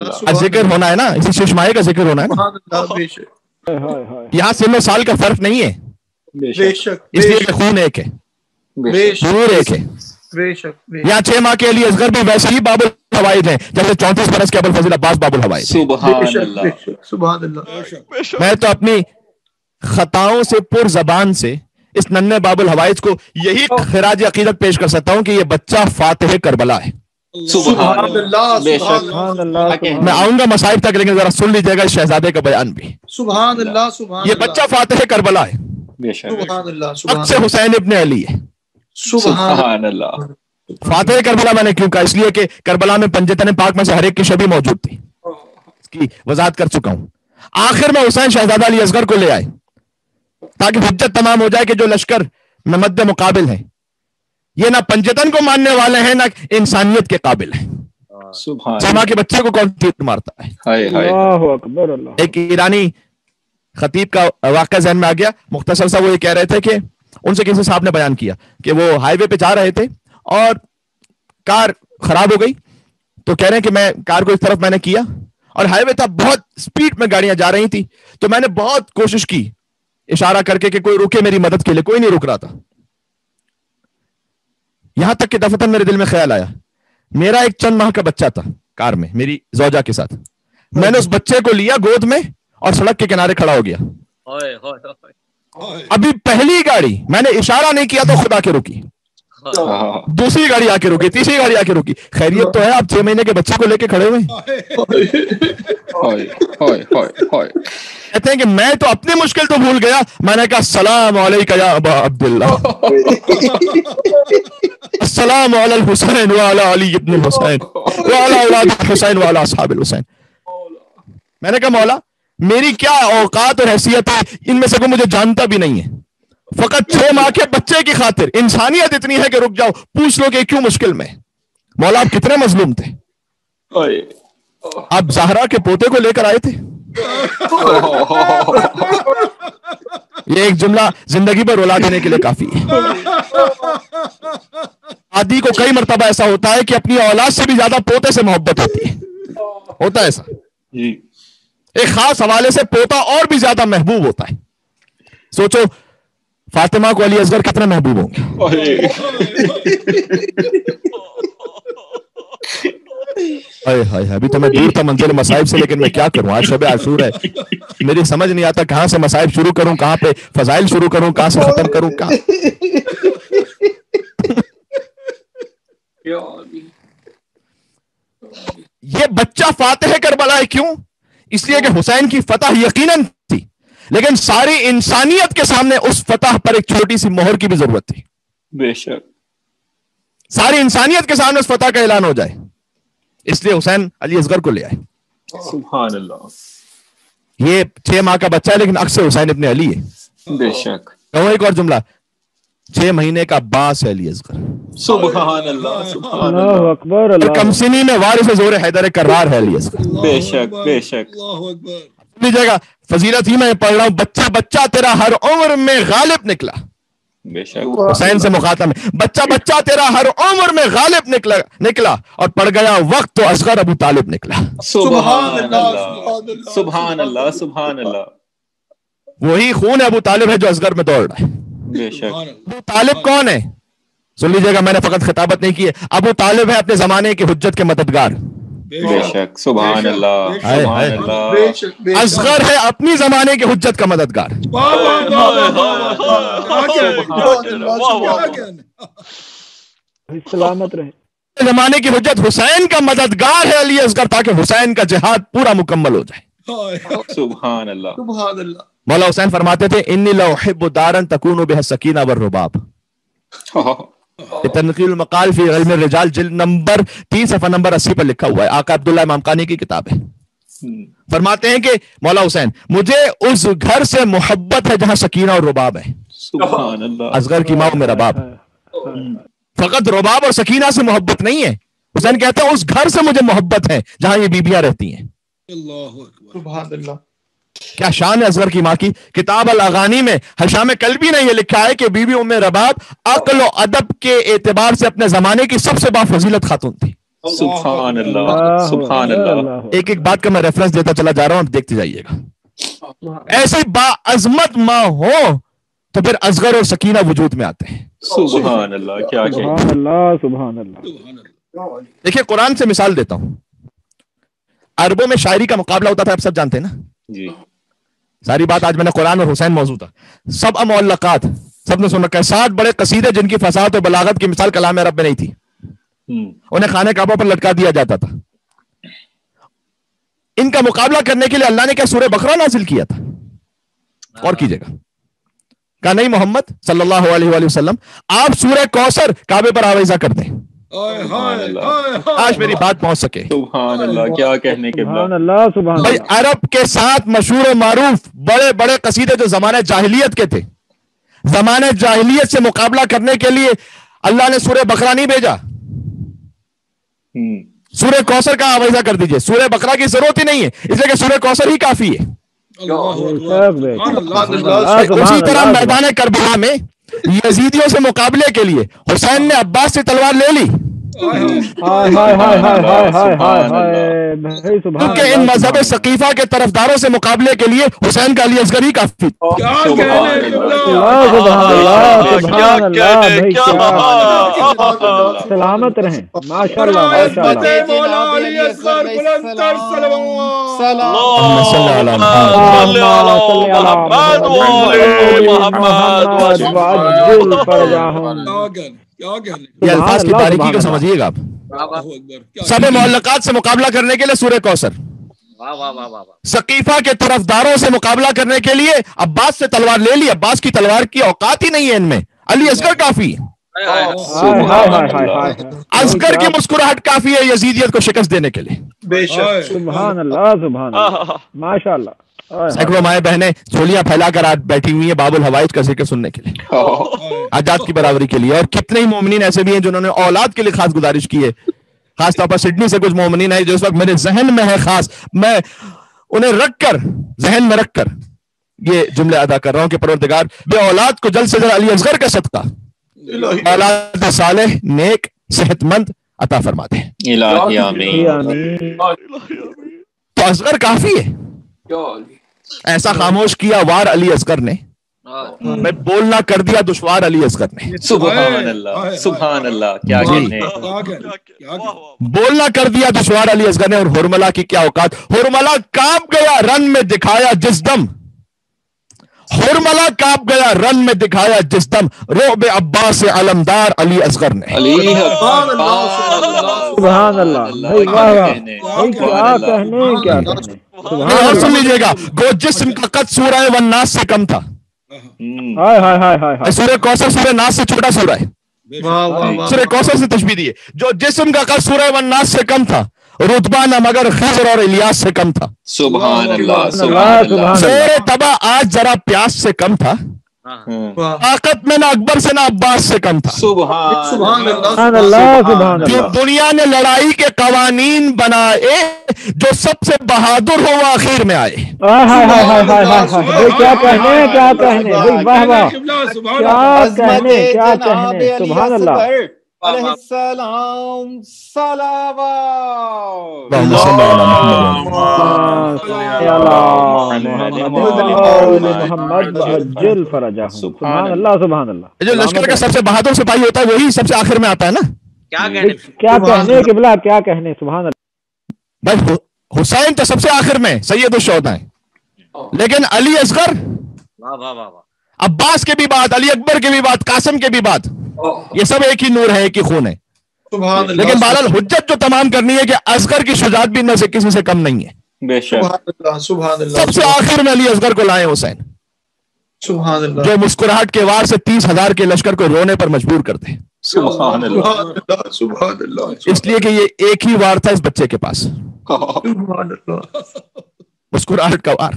ذکر ہونا ہے نا، اسی ششمائے کا ذکر ہونا ہے نا، یہاں سن و سال کا فرق نہیں ہے، اس لیے کہ خون ایک ہے، ضرور ایک ہے۔ یہاں 6 ماہ کے علی اصغر بھی ویسے ہی باب الحوائج ہیں جیسے 34 برس کے ابوالفضل عباس باب الحوائج۔ سبحان اللہ۔ میں تو اپنی خطاؤں سے پر زبان سے اس ننھے باب الحوائج کو یہی خراج عقیدت پیش کر سکتا ہوں کہ یہ بچہ فاتح کربلا ہے۔ سبحان اللہ۔ میں آؤں گا مصائب تک، لیکن ذرا سن لیجیے گا اس شہزادے کا بیان بھی۔ سبحان اللہ۔ سبحان یہ بچہ فاتح کربلا ہے، سبحان اللہ۔ اب سے حسین ابن علی ہے۔ سبحان اللہ۔ فاتح کربلا میں نے کیوں کہا؟ اس لیے کہ کربلا میں پنجتن پاک میں سے ہر ایک کی شبیہ موجود تھی، اس کی وضاحت کر چکا ہوں۔ آخر میں حسین شہزادہ علی اصغر کو لے آئے تاکہ حجت تمام ہو جائے کہ جو لشکر میں مد مقابل ہیں یہ نہ پنجتن کو ماننے والے ہیں نہ انسانیت کے قابل ہیں۔ سما کے بچے کو کون تیر مارتا ہے؟ اللہ اکبر اللہ۔ ایک ایرانی خطیب کا واقعہ ذہن میں آ گیا، مختصر سا وہ یہ کہہ رہے تھے کہ ان سے کسی صاحب نے بیان کیا کہ وہ ہائی وے پہ جا رہے تھے اور کار خراب ہو گئی، تو کہہ رہے ہیں کہ میں کار کو اس طرف میں نے کیا اور ہائی وے تھا، بہت سپیڈ میں گاڑیاں جا رہی تھی، تو میں نے بہت کوشش کی اشارہ کر کے کہ کوئی رکے میری مدد کے لیے، کوئی نہیں رک رہا تھا۔ یہاں تک کہ دفعتاً میرے دل میں خیال آیا، میرا ایک چند ماہ کا بچہ تھا کار میں میری زوجہ کے ساتھ، میں نے اس بچے کو لیا گود میں اور سڑک کے کنارے کھڑا ہو گیا۔ ابھی پہلی گاڑی میں نے اشارہ نہیں کیا تو خدا کے رکی، دوسری گاڑی آ کے رکی، تیسری گاڑی آ کے رکی۔ خیریت تو ہے، آپ 6 مہینے کے بچے کو لے کے کھڑے ہوئے کہتے ہیں کہ میں تو اپنی مشکل تو بھول گیا، میں نے کہا السلام علیکم یا ابا عبداللہ، السلام علی الحسین وعلی علی ابن الحسین وعلی اولاد الحسین وعلی اصحاب الحسین۔ میں نے کہا مولا میری کیا اوقات اور حیثیت ہے، ان میں سے کوئی مجھے جانتا بھی نہیں ہے، فقط 6 ماہ کے بچے کی خاطر انسانیت اتنی ہے کہ رک جاؤ، پوچھ لو کہ کیوں مشکل میں۔ مولا آپ کتنے مظلوم تھے، آپ زہرا کے پوتے کو لے کر آئے تھے۔ یہ ایک جملہ زندگی پر رلا دینے کے لیے کافی ہے۔ آدی کو کئی مرتبہ ایسا ہوتا ہے کہ اپنی اولاد سے بھی زیادہ پوتے سے محبت ہوتی ہے، ہوتا ہے ایسا، ایک خاص حوالے سے پوتا اور بھی زیادہ محبوب ہوتا ہے۔ سوچو فاطمہ کو علی اصغر کتنے محبوب ہوں گے۔ ابھی تو میں دور تھا منزل مصائب سے، لیکن میں کیا کروں، آج شب عاشور ہے، میری سمجھ نہیں آتا کہاں سے مصائب شروع کروں، کہاں پہ فضائل شروع کروں، کہاں سے ختم کروں، کہاں۔ یہ بچہ فاتح کربلا ہے، کیوں؟ اس لیے کہ حسین کی فتح یقیناً تھی، لیکن ساری انسانیت کے سامنے اس فتح پر ایک چھوٹی سی مہر کی بھی ضرورت تھی۔ بے شک ساری انسانیت کے سامنے اس فتح کا اعلان ہو جائے، اس لیے حسین علی اصغر کو لے آئے۔ سبحان اللہ۔ یہ 6 ماہ کا بچہ ہے لیکن اکثر حسین ابن علی ہے۔ بے شک۔ کہوں ایک اور جملہ، 6 مہینے کا باس ہے علی اصغر۔ سبحان اللہ۔ سبحان اللہ اللہ۔ اکبر اللہ۔ کمسنی میں وارث زور حیدر کرار ہے علی اصغر۔ بے شک بے شک۔ لیجیے گا فضیلت ہی میں پڑھ رہا ہوں، بچہ بچہ تیرا ہر عمر میں غالب نکلا۔ بے شک۔ حسین سے مخاطب ہے، بچہ بچہ تیرا ہر عمر میں غالب نکلا اور پڑ گیا وقت تو اصغر ابو طالب نکلا۔ سبحان اللہ۔ سبحان اللہ۔ سبحان اللہ۔ وہی خون ابو طالب ہے جو اصغر میں دوڑ رہا ہے۔ بے شک۔ ابو طالب کون ہے؟ سن لیجیے گا، میں نے فقط خطابت نہیں کی ہے، ابو طالب ہے اپنے زمانے کی حجت کے مددگار۔ بے شک۔ سبحان اللہ۔ سبحان اللہ۔ اصغر ہے اپنی زمانے کے حجت کا مددگار۔ سلامت رہے۔ زمانے کی حجت حسین کا مددگار ہے علی اصغر، تاکہ حسین کا جہاد پورا مکمل ہو جائے۔ سبحان اللہ۔ سبحان اللہ۔ مولا حسین فرماتے تھے انی لاحب دارا تکون بها السکینہ والرباب۔ تنقیل المقال فی علم الرجال جلد نمبر 3 صفحہ نمبر 80 پر لکھا ہوا ہے، آقا عبداللہ امام قانی کی کتاب ہے۔ فرماتے ہیں کہ مولا حسین مجھے اس گھر سے محبت ہے جہاں سکینہ اور رباب ہے۔ سبحان اللہ۔ اصغر کی ماں میرا باپ، فقط رباب اور سکینہ سے محبت نہیں ہے، حسین کہتے ہیں اس گھر سے مجھے محبت ہے جہاں یہ بیبیاں رہتی ہیں۔ سبحان اللہ۔ کیا شان ہے اصغر کی ماں کی۔ کتاب الاغانی میں حشام کلبی نے یہ لکھا ہے کہ بی بی ام رباب عقل و ادب کے اعتبار سے اپنے زمانے کی سب سے بافضیلت خاتون تھی۔ سبحان اللہ سبحان اللہ. ایک ایک بات کا میں ریفرنس دیتا چلا جا رہا ہوں, دیکھتے جائیے گا. ایسی با عظمت ماں ہو تو پھر اصغر اور سکینہ وجود میں آتے ہیں. سبحان اللہ, کیا سبحان اللہ سبحان اللہ. دیکھیے قرآن سے مثال دیتا ہوں. عربوں میں شاعری کا مقابلہ ہوتا تھا, آپ سب جانتے ہیں نا جی. ساری بات آج میں نے قرآن اور حسین موضوع تھا. سب معلقات سب نے سن رکھا ہے. 7 بڑے قصیدے جن کی فصاحت اور بلاغت کی مثال کلام عرب میں نہیں تھی, انہیں خانہ کعبہ پر لٹکا دیا جاتا تھا. ان کا مقابلہ کرنے کے لیے اللہ نے کیا سورہ بقرہ نازل کیا تھا؟ اور کیجئے گا, کہا نہیں محمد صلی اللہ علیہ وآلہ وسلم آپ سورہ کوثر کعبے پر آویزہ کر دیں. آج میری بات پہنچ سکے. سبحان اللہ, کیا کہنے کے سبحان اللہ سبحان بھائی اللہ. عرب کے 7 مشہور و معروف بڑے بڑے قصیدے جو زمانہ جاہلیت کے تھے, زمانہ جاہلیت سے مقابلہ کرنے کے لیے اللہ نے سورہ بقرہ نہیں بھیجا. سورہ کوثر کا آویزہ کر دیجئے. سورہ بقرہ کی ضرورت ہی نہیں ہے, اس لیے کہ سورہ کوثر ہی کافی ہے. اسی طرح میدان کربلا میں یزیدیوں سے مقابلے کے لیے حسین نے عباس سے تلوار لے لی, کیونکہ ان مذہب ثقیفہ کے طرفداروں سے مقابلے کے لیے حسین کا علی اصغر ہی کافی. سلامت رہیں ماشاءاللہ یہ الفاظ کی باریکی کو سمجھیے گا آپ. سب معلقات سے مقابلہ کرنے کے لیے سورہ کوثر, ثقیفہ کے طرفداروں سے مقابلہ کرنے کے لیے عباس سے تلوار لے لی. عباس کی تلوار کی اوقات ہی نہیں ہے ان میں, علی اصغر کافی ہے. اصغر کی مسکراہٹ کافی ہے یزیدیت کو شکست دینے کے لیے. سبحان اللہ سبحان اللہ ماشاءاللہ. سینکڑوں مائیں بہنیں چولیاں پھیلا کر آج بیٹھی ہوئی ہیں باب الحوائج کا ذکر سننے کے لیے, آزاد کی برابری کے لیے. اور کتنے ہی مومنین ایسے بھی ہیں جنہوں نے اولاد کے لیے خاص گزارش کی ہے. خاص طور پر سڈنی سے کچھ مومنین ہیں جو اس وقت میرے ذہن میں ہے, خاص میں انہیں رکھ کر ذہن میں رکھ کر یہ جملے ادا کر رہا ہوں کہ پروردگار بے اولاد کو جلد سے جلد علی اصغر کا صدقہ اولاد صالح نیک صحت مند عطا فرما دے. الہی آمین. تو اصغر کافی ہے. ایسا خاموش کیا وار علی اصغر نے, میں بولنا کر دیا دشوار علی اصغر نے. سبحان اللہ سبحان اللہ, کیا کہنے. بولنا کر دیا دشوار علی اصغر نے. اور ہرملا کی کیا اوقات, ہرملا کانپ گیا رن میں دکھایا جس دم, ہرملا کانپ گیا رن میں دکھایا جس دم, رعب عباس سے علمدار علی اصغر نے. سبحان اللہ. کیا کہنے کیا کہنے. اور سن لیجئے گا, گو جسم کا قد سورہ والناس سے کم تھا. سورہ کوثر سورہ ناس سے چھوٹا سورہ ہے. سورہ کوثر سے تشبیہ دی ہے. جو جسم کا قد سورہ والناس سے کم تھا, رتبہ نہ مگر خضر اور الیاس سے کم تھا. سبحان اللہ سبحان اللہ. زور تبا آج ذرا پیاس سے کم تھا, طاقت میں نہ اکبر سے نہ عباس سے کم تھا. سبحان اللہ. جو دنیا نے لڑائی کے قوانین بنائے, جو سب سے بہادر ہو وہ آخر میں آئے. کیا کہنے کیا کہنے. واہ واہ کیا کہنے کیا کہنے. سبحان اللہ. علیہ السلام صلوات. سبحان اللہ سبحان اللہ. جو لشکر کا سب سے بہادر سپاہی ہوتا ہے وہی سب سے آخر میں آتا ہے نا. کیا کہنے قبلہ کیا کہنے. سبحان اللہ. بھائی حسین تو سب سے آخر میں سید الشہداء ہیں, لیکن علی اصغر, عباس کے بھی بات, علی اکبر کے بھی بات, قاسم کے بھی بات, یہ سب ایک ہی نور ہے, ایک ہی خون ہے. لیکن بہرحال حجت جو تمام کرنی ہے کہ اصغر کی شجاعت بھی ان میں سے کسی سے کم نہیں ہے. بے شک. سب سے آخر میں علی اصغر کو لائے حسین, جو مسکراہٹ کے وار سے 30,000 کے لشکر کو رونے پر مجبور کرتے ہیں. سبحان اللہ سبحان اللہ. اس لیے کہ یہ ایک ہی وار تھا اس بچے کے پاس, مسکراہٹ کا وار.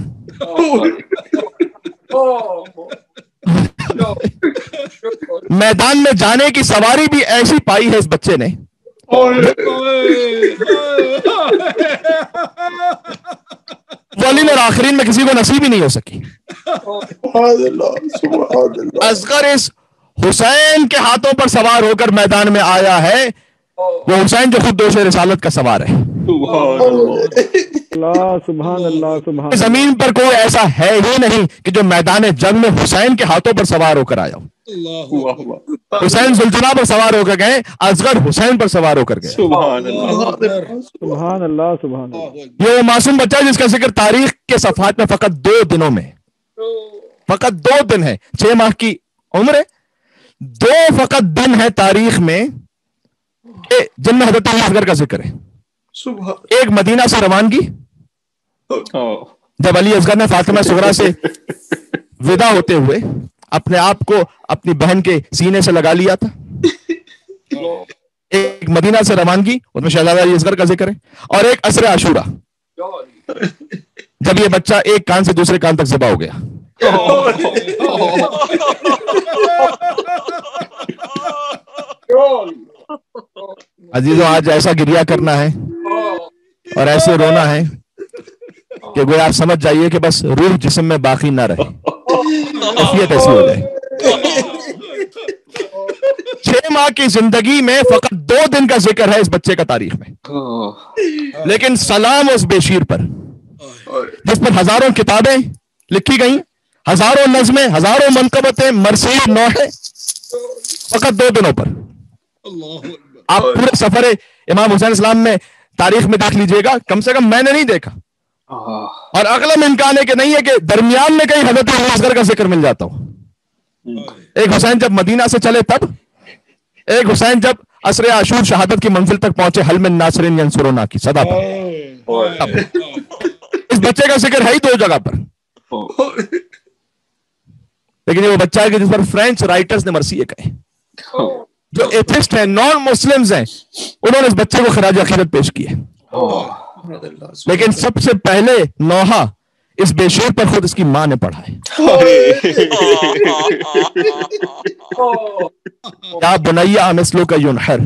میدان میں جانے کی سواری بھی ایسی پائی ہے اس بچے نے, اولین اور آخرین میں کسی کو نصیب ہی نہیں ہو سکی. اصغر اس حسین کے ہاتھوں پر سوار ہو کر میدان میں آیا ہے وہ حسین جو خود دوش رسالت کا سوار ہے. سبحان اللہ سبحان. زمین پر کوئی ایسا ہے ہی نہیں کہ جو میدان جنگ میں حسین کے ہاتھوں پر سوار ہو کر آیا ہو. حسین زلجنا پر سوار ہو کر گئے, اصغر حسین پر سوار ہو کر گئے. سبحان اللہ سبحان اللہ. یہ وہ معصوم بچہ ہے جس کا ذکر تاریخ کے صفحات میں فقط 2 دنوں میں, فقط 2 دن ہے, 6 ماہ کی عمر ہے, 2 فقط دن ہے تاریخ میں جن میں حضرت علی اصغر کا ذکر ہے. ایک مدینہ سے روانگی, جب علی اصغر نے فاطمہ صغرا سے ودا ہوتے ہوئے اپنے آپ کو اپنی بہن کے سینے سے لگا لیا تھا. ایک مدینہ سے روانگی, اس میں شہزادہ علی اصغر کا ذکر ہے, اور ایک عصر عاشورہ جب یہ بچہ ایک کان سے دوسرے کان تک ذبح ہو گیا. عزیزوں, آج ایسا گریہ کرنا ہے اور ایسے رونا ہے کہ گویا آپ سمجھ جائیے کہ بس روح جسم میں باقی نہ رہے, کیفیت ایسی ہو جائے. 6 ماہ کی زندگی میں فقط 2 دن کا ذکر ہے اس بچے کا تاریخ میں, لیکن سلام اس بے شیر پر جس پر ہزاروں کتابیں لکھی گئیں, ہزاروں نظمیں, ہزاروں منقبتیں, مرثیہ نوحے, فقط 2 دنوں پر. آپ پورے سفر امام حسین اسلام میں تاریخ میں دیکھ لیجئے گا, کم سے کم میں نے نہیں دیکھا, اور اغلب امکان ہے کہ نہیں ہے کہ درمیان میں کہیں حضرت علی اصغر کا ذکر مل جاتا ہو. ایک حسین جب مدینہ سے چلے تب, ایک حسین جب عصر عاشور شہادت کی منزل تک پہنچے, حل من ناصر ینصرنا کی صدا پر. اس بچے کا ذکر ہے ہی 2 جگہ پر, لیکن یہ وہ بچہ ہے کہ جس پر فرینچ رائٹرز نے مرثیے کہے, جو ایتھسٹ ہیں, نان مسلمز ہیں, انہوں نے اس بچے کو خراج عقیدت پیش کی ہے. لیکن سب سے پہلے نوحہ اس بے شیر پر خود اس کی ماں نے پڑھا ہے. یا بنیا مثلو کا ینحر,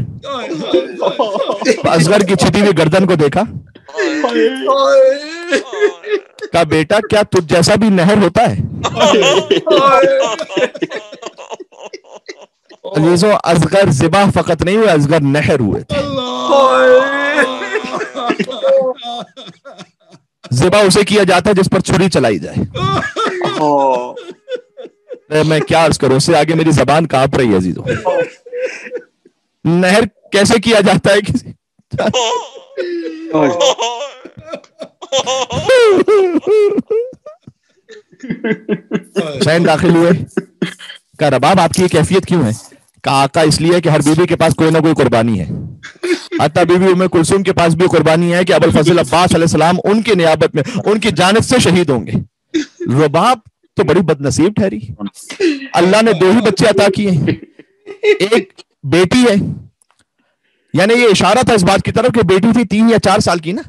اصغر کی چھٹی ہوئی گردن کو دیکھا, کہا بیٹا کیا تجھ جیسا بھی نہر ہوتا ہے؟ عزیزوں, اصغر ذبح فقط نہیں ہوئے, اصغر نہر ہوئے تھے. ذبح اسے کیا جاتا ہے جس پر چھری چلائی جائے. میں کیا عرض کروں, اس سے آگے میری زبان کانپ رہی ہے عزیزوں. نہر کیسے کیا جاتا ہے کسی حسین داخل ہوئے, کہا رباب آپ کی یہ کیفیت کیوں ہے؟ کہا آقا اس لیے کہ ہر بیوی کے پاس کوئی نہ کوئی قربانی ہے, حتیٰ بی بی ام کلثوم کے پاس بھی قربانی ہے کہ ابوالفضل عباس علیہ السلام ان کی نیابت میں ان کی جانب سے شہید ہوں گے. رباب تو بڑی بد نصیب ٹھہری, اللہ نے 2 ہی بچے عطا کیے ہیں, ایک بیٹی ہے, یعنی یہ اشارہ تھا اس بات کی طرف کہ بیٹی تھی 3 یا 4 سال کی نا,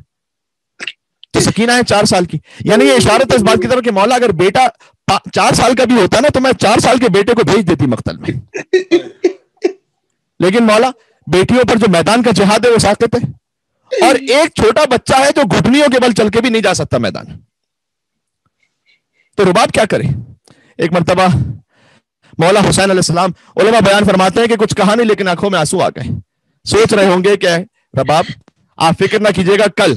تو سکینہ ہے 4 سال کی, یعنی یہ اشارہ تھا اس بات کی طرف کہ مولا اگر بیٹا 4 سال کا بھی ہوتا نا تو میں 4 سال کے بیٹے کو بھیج دیتی مقتل میں. لیکن مولا بیٹیوں پر جو میدان کا جہاد ہے وہ ساقط ہے, اور ایک چھوٹا بچہ ہے جو گھٹنیوں کے بل چل کے بھی نہیں جا سکتا میدان. تو رباب کیا کرے؟ ایک مرتبہ مولا حسین علیہ السلام, علماء بیان فرماتے ہیں کہ کچھ کہا نہیں لیکن آنکھوں میں آنسو آ گئے. سوچ رہے ہوں گے کہ رباب آپ فکر نہ کیجیے گا, کل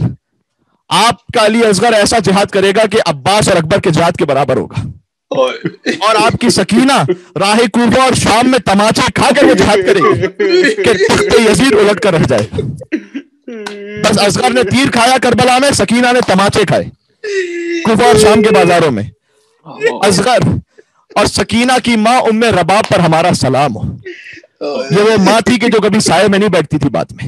آپ کا علی اصغر ایسا جہاد کرے گا کہ عباس اور اکبر کے جہاد کے برابر ہوگا, اور آپ کی سکینہ راہ کوفہ اور شام میں تماچے کھا کر وہ جہاد کرے گی کہ تخت یزید الٹ کر رہ جائے. بس اصغر نے تیر کھایا کربلا میں, سکینہ نے تماچے کھائے کوفہ اور شام کے بازاروں میں. اصغر اور سکینہ کی ماں ام رباب پر ہمارا سلام ہو. یہ وہ ماں تھی کہ جو کبھی سائے میں نہیں بیٹھتی تھی, بعد میں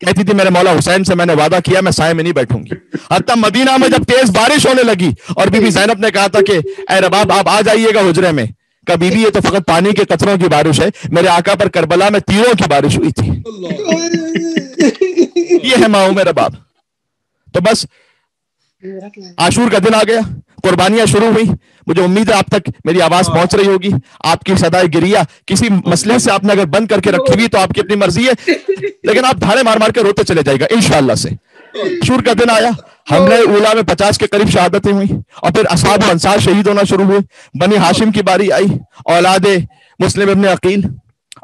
کہتی تھی میرے مولا حسین سے میں نے وعدہ کیا میں سائے میں نہیں بیٹھوں گی. حتیٰ مدینہ میں جب تیز بارش ہونے لگی اور بی بی زینب نے کہا تھا کہ اے رباب آپ آ جائیے گا حجرے میں, کہا بی بی یہ تو فقط پانی کے قطروں کی بارش ہے, میرے آقا پر کربلا میں تیروں کی بارش ہوئی تھی. یہ ہے ماں ام رباب. تو بس عاشور کا دن آ گیا, قربانیاں شروع ہوئی. مجھے امید ہے آپ تک میری آواز پہنچ رہی ہوگی. آپ کی صدائے گریہ کسی مسئلے سے آپ نے اگر بند کر کے رکھی ہوئی تو آپ کی اپنی مرضی ہے, لیکن آپ دھاڑے مار مار کے روتے چلے جائے گا انشاءاللہ سے. عاشور کا دن آیا, حملہ اولا میں 50 کے قریب شہادتیں ہوئی, اور پھر اصحاب و انصار شہید ہونا شروع ہوئے. بنی ہاشم کی باری آئی, اولاد مسلم ابن عقیل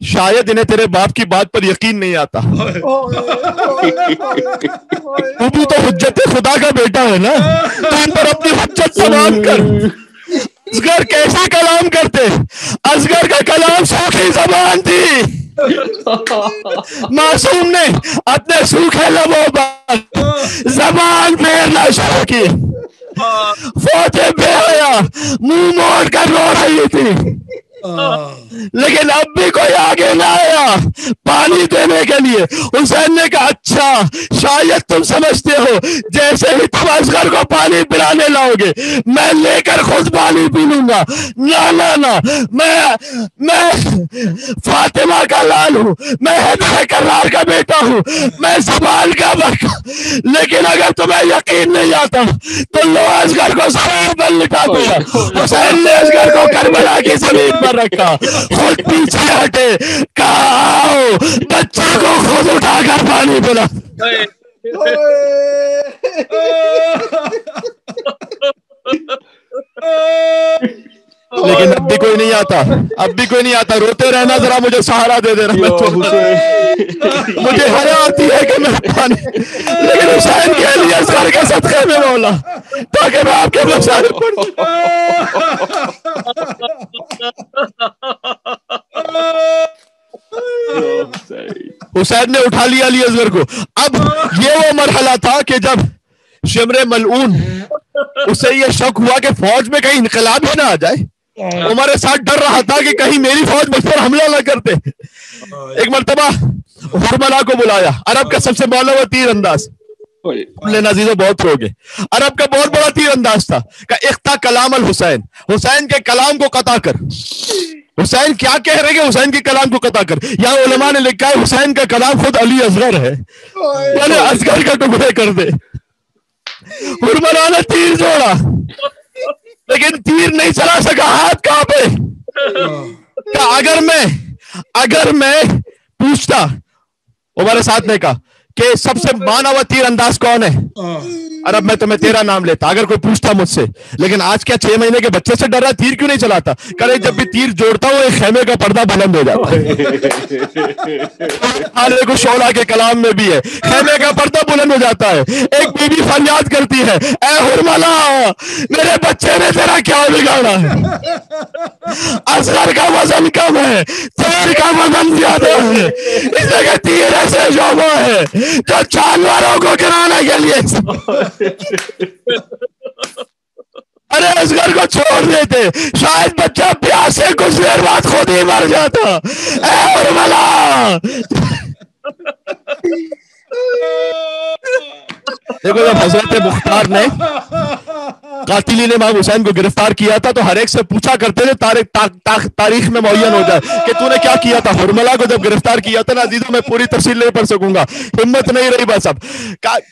شاید انہیں تیرے باپ کی بات پر یقین نہیں آتا. تو بھی تو حجت خدا کا بیٹا ہے نا, تو ان پر اپنی حجت سوال کر. اصغر کیسے کلام کرتے؟ اصغر کا کلام سوکھی زبان تھی. معصوم نے اپنے سوکھے لبوں پر زبان پھیرنا شروع کی. فوجیں بے حیا منہ موڑ کر رو رہی تھی, لیکن اب بھی کوئی آگے نہ آیا پانی دینے کے لیے. حسین نے کہا اچھا شاید تم سمجھتے ہو جیسے ہی تم اصغر کو پانی پلانے لاؤ گے میں لے کر خود پانی پی لوں گا. نہ میں فاطمہ کا لال ہوں, میں حیدر کرار کا بیٹا ہوں, میں زبان کا بکا. لیکن اگر تمہیں یقین نہیں آتا تو لو اصغر کو زمین پر لٹا دیا. حسین نے اصغر کو کربلا کی زمین پر رکھا, خود پیچھے ہٹے, کہا آؤ بچے کو خود اٹھا کر پانی پلا. لیکن اب بھی کوئی نہیں آتا, اب بھی کوئی نہیں آتا. روتے رہنا, ذرا مجھے سہارا دے دینا. مجھے حیا آتی ہے کہ میں پانی, لیکن حسین کے لیے اصغر کے صدقے میں مولا, تاکہ میں آپ کے مسائل پر. حسین نے اٹھا لیا علی اصغر کو. اب یہ وہ مرحلہ تھا کہ جب شمر ملعون اسے یہ شک ہوا کہ فوج میں کہیں انقلاب ہی نہ آ جائے. ہمارے ساتھ ڈر رہا تھا کہ کہیں میری فوج مجھ پر حملہ نہ کرتے. ایک مرتبہ حرملہ کو بلایا, عرب کا سب سے معلوم تیر انداز. نزیزو بہت رو گے. عرب کا بہت بڑا تیر انداز تھا کہ اقطع کلام الحسین, حسین کے کلام کو قطع کر. حسین کیا کہہ رہے کہ حسین کے کلام کو قطع کر. یہاں علماء نے لکھا ہے حسین کا کلام خود علی اصغر ہے, یعنی اصغر کا ٹکڑے کر دے. حرملہ نے تیر جوڑا لیکن تیر نہیں چلا سکا, ہاتھ کہاں پہ. اگر میں پوچھتا, ہمارے ساتھ نے کہا کہ سب سے مانا ہوا تیر انداز کون ہے, عرب میں تمہیں تیرا نام لیتا اگر کوئی پوچھتا مجھ سے. لیکن آج کیا 6 مہینے کے بچے سے ڈر رہا, تیر کیوں نہیں چلاتا؟ کرے جب بھی تیر جوڑتا ہوں ایک خیمے کا پردہ بلند ہو جاتا ہے. کو شعلہ کے کلام میں بھی ہے, خیمے کا پردہ بلند ہو جاتا ہے. ایک بی بی فریاد کرتی ہے, اے حرملہ میرے بچے نے تیرا کیا بگاڑا ہے؟ اصغر کا وزن کم ہے, تیر کا وزن زیادہ ہے. اس جگہ تیر ایسے شعبہ ہے جو جانوروں کو گرانے کے لیے. ارے اصغر کو چھوڑ دیتے, شاید بچہ پیاس سے کچھ دیر بعد خود ہی مر جاتا. اے حرملہ دیکھو, جب حضرت مختار نے قاتلین امام حسین کو گرفتار کیا تھا تو ہر ایک سے پوچھا کرتے تھے تاریخ میں معین ہو جائے کہ تو نے کیا کیا تھا. حرملہ کو جب گرفتار کیا تھا نا عزیزوں, میں پوری تفصیل نہیں پڑھ سکوں گا, ہمت نہیں رہی بس. اب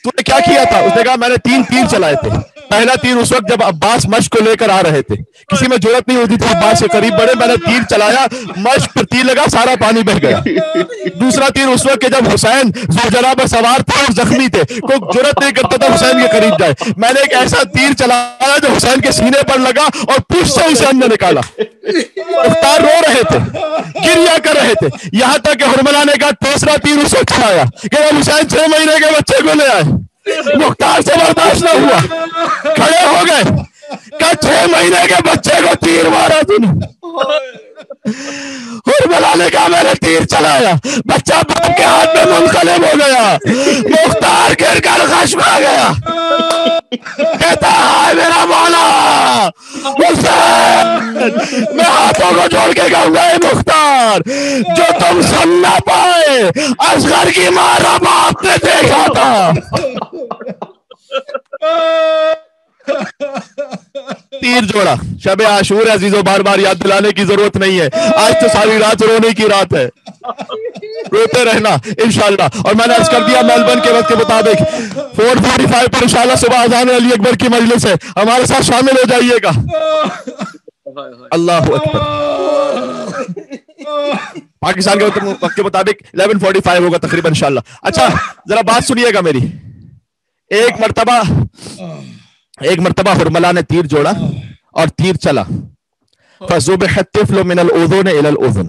تو نے کیا کیا تھا؟ اس نے کہا میں نے 3 تیر چلائے تھے. پہلا تیر اس وقت جب عباس مشق کو لے کر آ رہے تھے, کسی میں جرت نہیں ہوتی تھی عباس سے قریب بڑھے, میں نے تیر چلایا, مشق پر تیر لگا, سارا پانی بہ گیا. دوسرا تیر اس وقت کہ جب حسین ذوالجلال پر سوار تھے اور زخمی تھے, کوئی جرت نہیں کرتا تھا حسین کے قریب جائے. میں نے ایک ایسا تیر چلایا جو حسین کے سینے پر لگا اور پوچھ سے اسے اندر نکالا. مختار رو رہے تھے, گریا کر رہے تھے, یہاں تک کہ حرملہ نے کہا تیسرا تیر اس وقت چلایا کہ جب حسین 6 مہینے کے بچے کو لے آئے. مختار سے برداشت نہ ہوا, کھڑے ہو گئے, کہ 6 مہینے کے بچے کو تیر مارا تو نے. حرملہ نے کہا میں نے تیر چلایا, بچہ باپ کے ہاتھ میں منقلب ہو گیا. مختار گر کر خشم آ گیا, کہتا ہے میرا مولا حسین, میں ہاتھوں کو جوڑ کے کہوں گا اے مختار, جو تم سن نہ پائے اصغر کی مارا باپ نے دیکھا تھا. تیر جوڑا. شب عاشور عزیزو, بار بار یاد دلانے کی ضرورت نہیں ہے, آج تو ساری رات رونے کی رات ہے, روتے رہنا انشاءاللہ. اور میں نے عرض کر دیا میلبرن کے وقت کے مطابق 4:45 پر انشاءاللہ صبح اذان علی اکبر کی مجلس ہے, ہمارے ساتھ شامل ہو جائیے گا. اللہ اکبر. پاکستان کے وقت کے مطابق 11:45 ہوگا تقریباً انشاءاللہ. اچھا ذرا بات سنیے گا میری. ایک مرتبہ حرملہ نے تیر جوڑا اور تیر چلا. فَذُبِحَ الطِّفْلُ مِنَ الْأُذُنِ إِلَى الْأُذُنِ,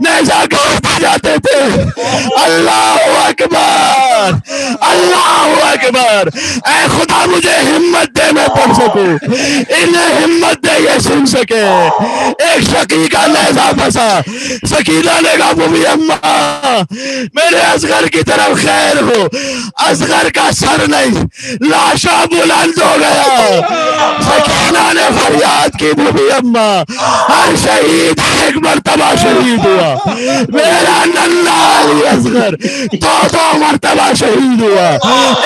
نیزہ گھومتے جاتے تھے. اللہ اکبر اللہ اکبر. اے خدا مجھے ہمت دے میں پڑھ سکوں, انہیں ہمت دے یہ سن سکے. ایک شقی کا نیزہ پھنسا, سکینہ نے کہا بوبی اماں میرے اصغر کی طرف خیر ہو. اصغر کا سر نہیں, لاشا بلند ہو گیا. سکینہ نے فریاد کی بوبی اماں ہر شہید ایک مرتبہ شہید ہوا, میرا ننھا علی اصغر 2 مرتبہ شہید ہوا.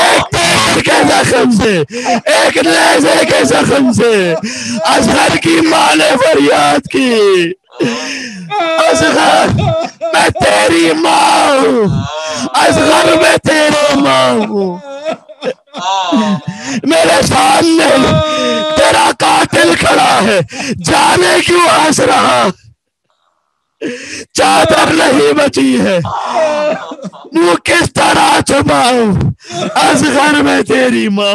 ایک تیر کے زخم سے, ایک نیزے کے زخم سے. اصغر کی ماں نے فریاد کی, اصغر میں تیری ماں ہوں, اصغر میں تیری ماں ہوں. میرے سامنے تیرا قاتل کھڑا ہے, جانے کیوں ہنس رہا, چادر نہیں بچی ہے, منہ کس طرح چھپاؤں, اصغر میں تیری ماں.